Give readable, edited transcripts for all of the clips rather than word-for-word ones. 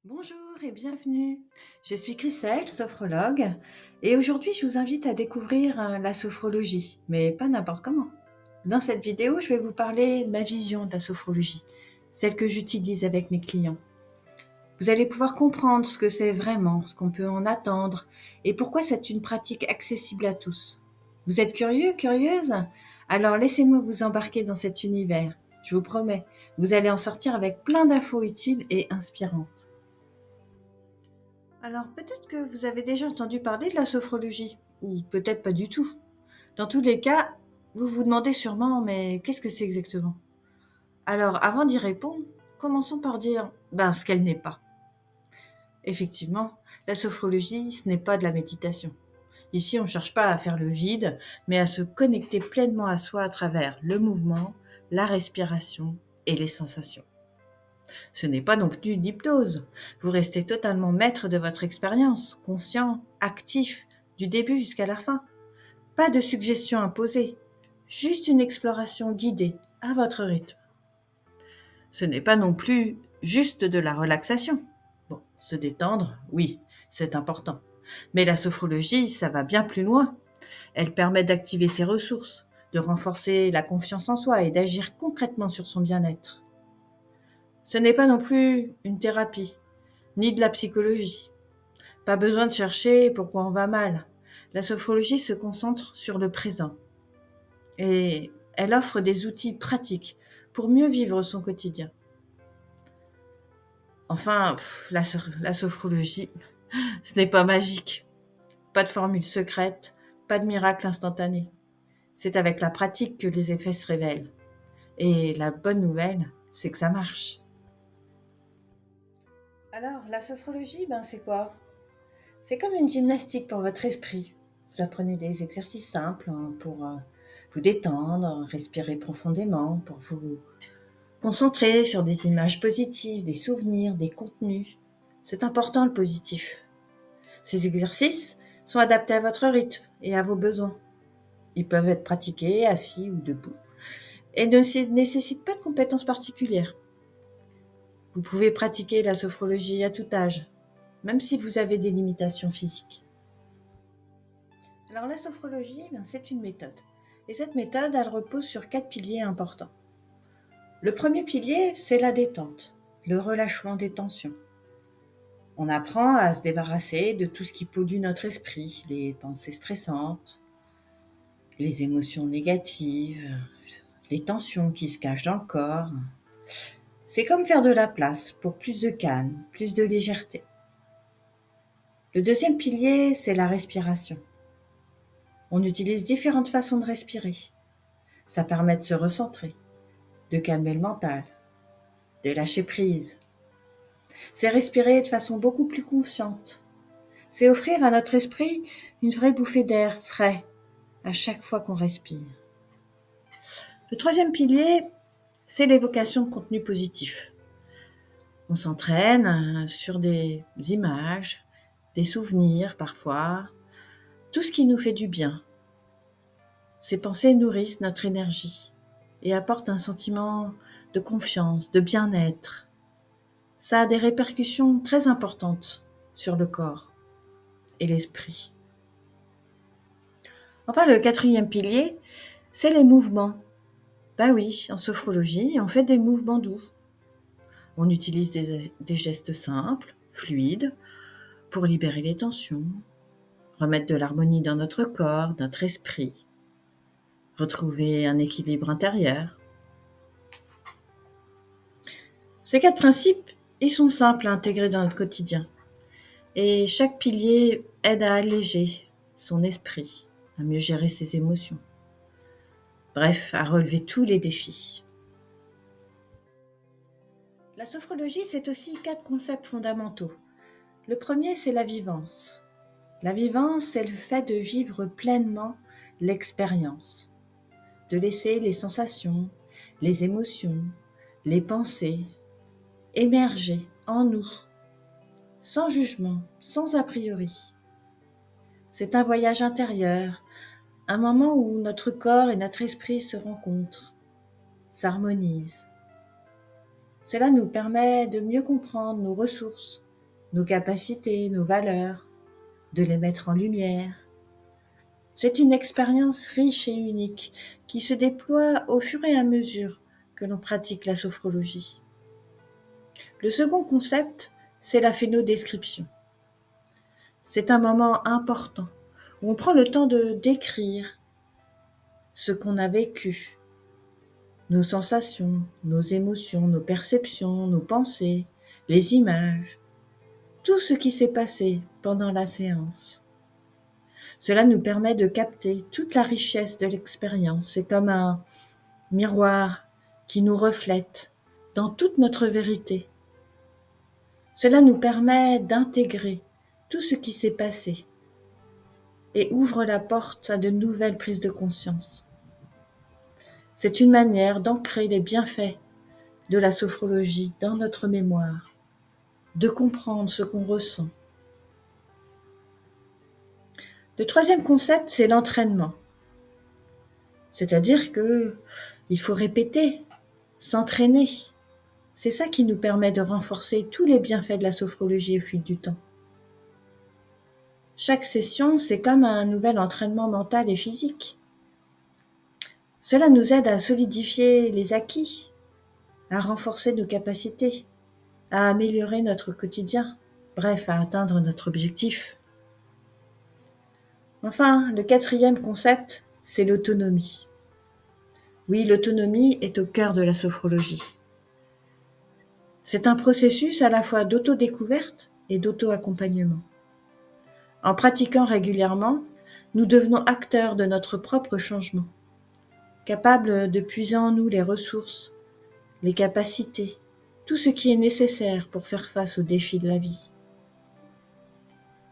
Bonjour et bienvenue. Je suis Chriselle, sophrologue, et aujourd'hui je vous invite à découvrir la sophrologie, mais pas n'importe comment. Dans cette vidéo, je vais vous parler de ma vision de la sophrologie, celle que j'utilise avec mes clients. Vous allez pouvoir comprendre ce que c'est vraiment, ce qu'on peut en attendre, et pourquoi c'est une pratique accessible à tous. Vous êtes curieux, curieuse? Alors laissez-moi vous embarquer dans cet univers. Je vous promets, vous allez en sortir avec plein d'infos utiles et inspirantes. Alors peut-être que vous avez déjà entendu parler de la sophrologie, ou peut-être pas du tout. Dans tous les cas, vous vous demandez sûrement, mais qu'est-ce que c'est exactement? Alors avant d'y répondre, commençons par dire ce qu'elle n'est pas. Effectivement, la sophrologie, ce n'est pas de la méditation. Ici, on ne cherche pas à faire le vide, mais à se connecter pleinement à soi à travers le mouvement, la respiration et les sensations. Ce n'est pas non plus une hypnose. Vous restez totalement maître de votre expérience, conscient, actif, du début jusqu'à la fin. Pas de suggestions imposées, juste une exploration guidée à votre rythme. Ce n'est pas non plus juste de la relaxation. Bon, se détendre, oui, c'est important. Mais la sophrologie, ça va bien plus loin. Elle permet d'activer ses ressources, de renforcer la confiance en soi et d'agir concrètement sur son bien-être. Ce n'est pas non plus une thérapie, ni de la psychologie. Pas besoin de chercher pourquoi on va mal. La sophrologie se concentre sur le présent et elle offre des outils pratiques pour mieux vivre son quotidien. Enfin, la sophrologie, ce n'est pas magique. Pas de formule secrète, pas de miracle instantané. C'est avec la pratique que les effets se révèlent. Et la bonne nouvelle, c'est que ça marche. Alors, la sophrologie, c'est quoi? C'est comme une gymnastique pour votre esprit. Vous apprenez des exercices simples pour vous détendre, respirer profondément, pour vous concentrer sur des images positives, des souvenirs, des contenus. C'est important le positif. Ces exercices sont adaptés à votre rythme et à vos besoins. Ils peuvent être pratiqués assis ou debout et ne nécessitent pas de compétences particulières. Vous pouvez pratiquer la sophrologie à tout âge, même si vous avez des limitations physiques. Alors la sophrologie, c'est une méthode. Et cette méthode, elle repose sur 4 piliers importants. Le premier pilier, c'est la détente, le relâchement des tensions. On apprend à se débarrasser de tout ce qui pollue notre esprit, les pensées stressantes, les émotions négatives, les tensions qui se cachent dans le corps. C'est comme faire de la place pour plus de calme, plus de légèreté. Le deuxième pilier, c'est la respiration. On utilise différentes façons de respirer. Ça permet de se recentrer, de calmer le mental, de lâcher prise. C'est respirer de façon beaucoup plus consciente. C'est offrir à notre esprit une vraie bouffée d'air frais à chaque fois qu'on respire. Le troisième pilier, c'est l'évocation de contenu positif. On s'entraîne sur des images, des souvenirs parfois, tout ce qui nous fait du bien. Ces pensées nourrissent notre énergie et apportent un sentiment de confiance, de bien-être. Ça a des répercussions très importantes sur le corps et l'esprit. Enfin, le quatrième pilier, c'est les mouvements. Oui, en sophrologie, on fait des mouvements doux. On utilise des gestes simples, fluides, pour libérer les tensions, remettre de l'harmonie dans notre corps, notre esprit, retrouver un équilibre intérieur. Ces 4 principes, ils sont simples à intégrer dans notre quotidien. Et chaque pilier aide à alléger son esprit, à mieux gérer ses émotions. Bref, à relever tous les défis. La sophrologie, c'est aussi 4 concepts fondamentaux. Le premier, c'est la vivance. La vivance, c'est le fait de vivre pleinement l'expérience, de laisser les sensations, les émotions, les pensées émerger en nous, sans jugement, sans a priori. C'est un voyage intérieur, un moment où notre corps et notre esprit se rencontrent, s'harmonisent. Cela nous permet de mieux comprendre nos ressources, nos capacités, nos valeurs, de les mettre en lumière. C'est une expérience riche et unique qui se déploie au fur et à mesure que l'on pratique la sophrologie. Le second concept, c'est la phénodescription. C'est un moment important où on prend le temps de décrire ce qu'on a vécu, nos sensations, nos émotions, nos perceptions, nos pensées, les images, tout ce qui s'est passé pendant la séance. Cela nous permet de capter toute la richesse de l'expérience. C'est comme un miroir qui nous reflète dans toute notre vérité. Cela nous permet d'intégrer tout ce qui s'est passé et ouvre la porte à de nouvelles prises de conscience. C'est une manière d'ancrer les bienfaits de la sophrologie dans notre mémoire, de comprendre ce qu'on ressent. Le troisième concept, c'est l'entraînement. C'est-à-dire qu'il faut répéter, s'entraîner. C'est ça qui nous permet de renforcer tous les bienfaits de la sophrologie au fil du temps. Chaque session, c'est comme un nouvel entraînement mental et physique. Cela nous aide à solidifier les acquis, à renforcer nos capacités, à améliorer notre quotidien, bref, à atteindre notre objectif. Enfin, le quatrième concept, c'est l'autonomie. Oui, l'autonomie est au cœur de la sophrologie. C'est un processus à la fois d'autodécouverte et d'auto-accompagnement. En pratiquant régulièrement, nous devenons acteurs de notre propre changement, capables de puiser en nous les ressources, les capacités, tout ce qui est nécessaire pour faire face aux défis de la vie.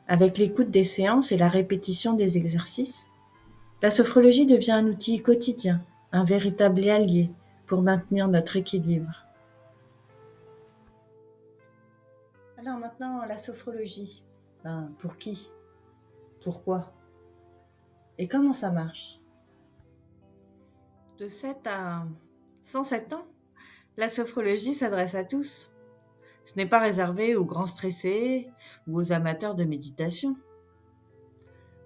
Avec l'écoute des séances et la répétition des exercices, la sophrologie devient un outil quotidien, un véritable allié pour maintenir notre équilibre. Alors maintenant, la sophrologie. Pour qui? Pourquoi? Et comment ça marche? De 7 à 107 ans, la sophrologie s'adresse à tous. Ce n'est pas réservé aux grands stressés ou aux amateurs de méditation.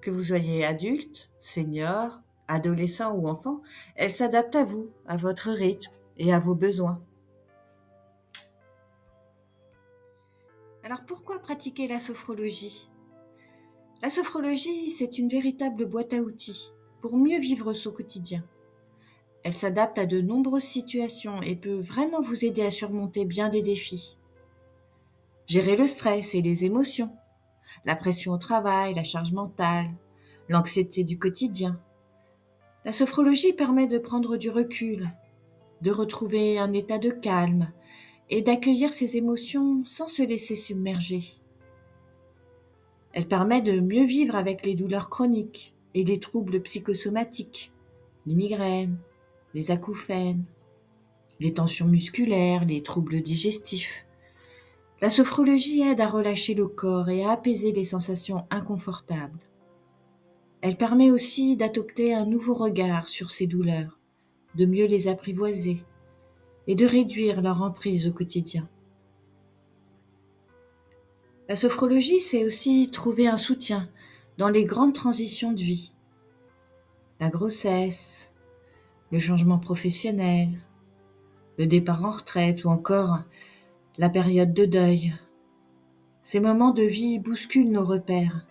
Que vous soyez adulte, senior, adolescent ou enfant, elle s'adapte à vous, à votre rythme et à vos besoins. Alors pourquoi pratiquer la sophrologie? La sophrologie, c'est une véritable boîte à outils pour mieux vivre son quotidien. Elle s'adapte à de nombreuses situations et peut vraiment vous aider à surmonter bien des défis. Gérer le stress et les émotions, la pression au travail, la charge mentale, l'anxiété du quotidien. La sophrologie permet de prendre du recul, de retrouver un état de calme et d'accueillir ses émotions sans se laisser submerger. Elle permet de mieux vivre avec les douleurs chroniques et les troubles psychosomatiques, les migraines, les acouphènes, les tensions musculaires, les troubles digestifs. La sophrologie aide à relâcher le corps et à apaiser les sensations inconfortables. Elle permet aussi d'adopter un nouveau regard sur ces douleurs, de mieux les apprivoiser et de réduire leur emprise au quotidien. La sophrologie, c'est aussi trouver un soutien dans les grandes transitions de vie. La grossesse, le changement professionnel, le départ en retraite ou encore la période de deuil. Ces moments de vie bousculent nos repères.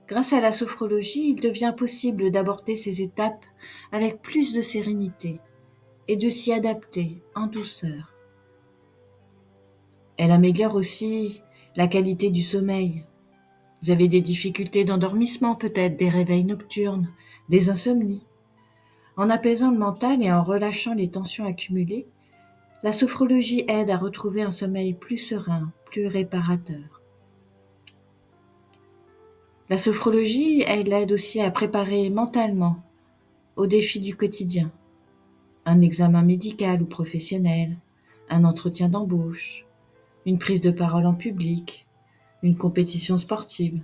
Grâce à la sophrologie, il devient possible d'aborder ces étapes avec plus de sérénité et de s'y adapter en douceur. Elle améliore aussi la qualité du sommeil. Vous avez des difficultés d'endormissement peut-être, des réveils nocturnes, des insomnies. En apaisant le mental et en relâchant les tensions accumulées, la sophrologie aide à retrouver un sommeil plus serein, plus réparateur. La sophrologie, elle aide aussi à préparer mentalement aux défis du quotidien. Un examen médical ou professionnel, un entretien d'embauche, une prise de parole en public, une compétition sportive.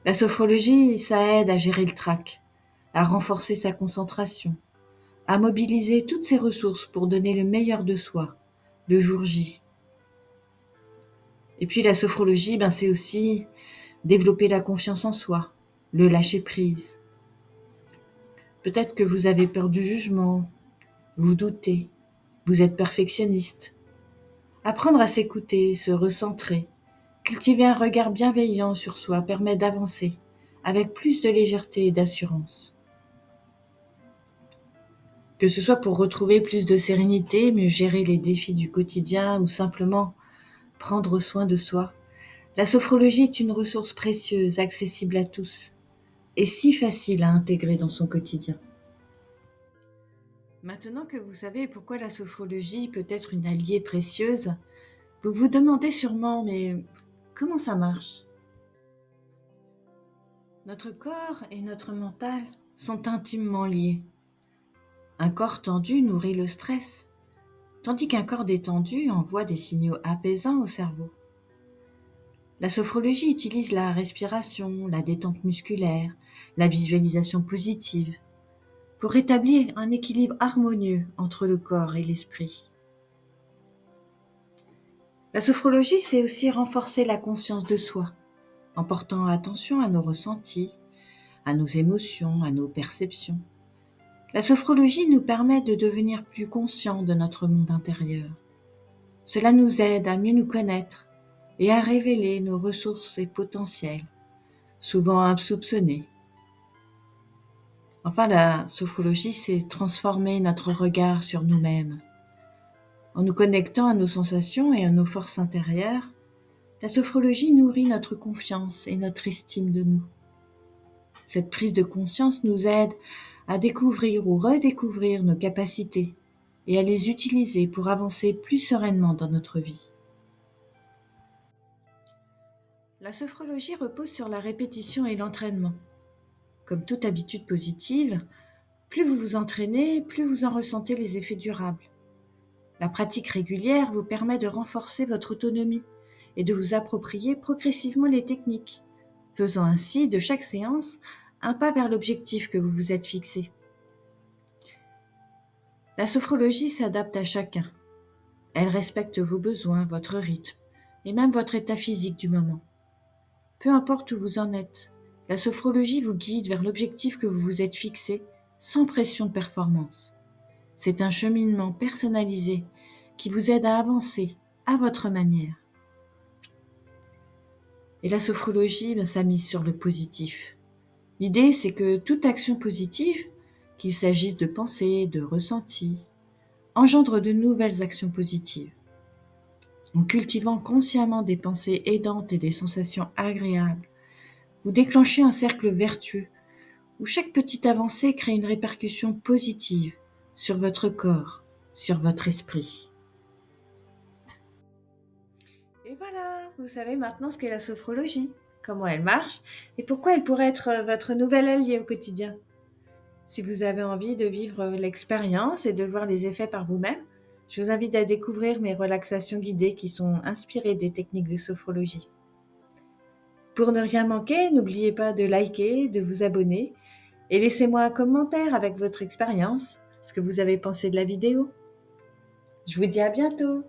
La sophrologie, ça aide à gérer le trac, à renforcer sa concentration, à mobiliser toutes ses ressources pour donner le meilleur de soi, le jour J. Et puis la sophrologie, c'est aussi développer la confiance en soi, le lâcher prise. Peut-être que vous avez peur du jugement, vous doutez, vous êtes perfectionniste. Apprendre à s'écouter, se recentrer, cultiver un regard bienveillant sur soi permet d'avancer avec plus de légèreté et d'assurance. Que ce soit pour retrouver plus de sérénité, mieux gérer les défis du quotidien ou simplement prendre soin de soi, la sophrologie est une ressource précieuse, accessible à tous et si facile à intégrer dans son quotidien. Maintenant que vous savez pourquoi la sophrologie peut être une alliée précieuse, vous vous demandez sûrement, mais comment ça marche ? Notre corps et notre mental sont intimement liés. Un corps tendu nourrit le stress, tandis qu'un corps détendu envoie des signaux apaisants au cerveau. La sophrologie utilise la respiration, la détente musculaire, la visualisation positive, pour rétablir un équilibre harmonieux entre le corps et l'esprit. La sophrologie, c'est aussi renforcer la conscience de soi, en portant attention à nos ressentis, à nos émotions, à nos perceptions. La sophrologie nous permet de devenir plus conscients de notre monde intérieur. Cela nous aide à mieux nous connaître et à révéler nos ressources et potentiels, souvent insoupçonnés. Enfin, la sophrologie, c'est transformer notre regard sur nous-mêmes. En nous connectant à nos sensations et à nos forces intérieures, la sophrologie nourrit notre confiance et notre estime de nous. Cette prise de conscience nous aide à découvrir ou redécouvrir nos capacités et à les utiliser pour avancer plus sereinement dans notre vie. La sophrologie repose sur la répétition et l'entraînement. Comme toute habitude positive, plus vous vous entraînez, plus vous en ressentez les effets durables. La pratique régulière vous permet de renforcer votre autonomie et de vous approprier progressivement les techniques, faisant ainsi de chaque séance un pas vers l'objectif que vous vous êtes fixé. La sophrologie s'adapte à chacun. Elle respecte vos besoins, votre rythme et même votre état physique du moment. Peu importe où vous en êtes, la sophrologie vous guide vers l'objectif que vous vous êtes fixé sans pression de performance. C'est un cheminement personnalisé qui vous aide à avancer à votre manière. Et la sophrologie, ça mise sur le positif. L'idée, c'est que toute action positive, qu'il s'agisse de pensées, de ressentis, engendre de nouvelles actions positives. En cultivant consciemment des pensées aidantes et des sensations agréables, vous déclenchez un cercle vertueux où chaque petite avancée crée une répercussion positive sur votre corps, sur votre esprit. Et voilà, vous savez maintenant ce qu'est la sophrologie, comment elle marche et pourquoi elle pourrait être votre nouvel allié au quotidien. Si vous avez envie de vivre l'expérience et de voir les effets par vous-même, je vous invite à découvrir mes relaxations guidées qui sont inspirées des techniques de sophrologie. Pour ne rien manquer, n'oubliez pas de liker, de vous abonner et laissez-moi un commentaire avec votre expérience, ce que vous avez pensé de la vidéo. Je vous dis à bientôt!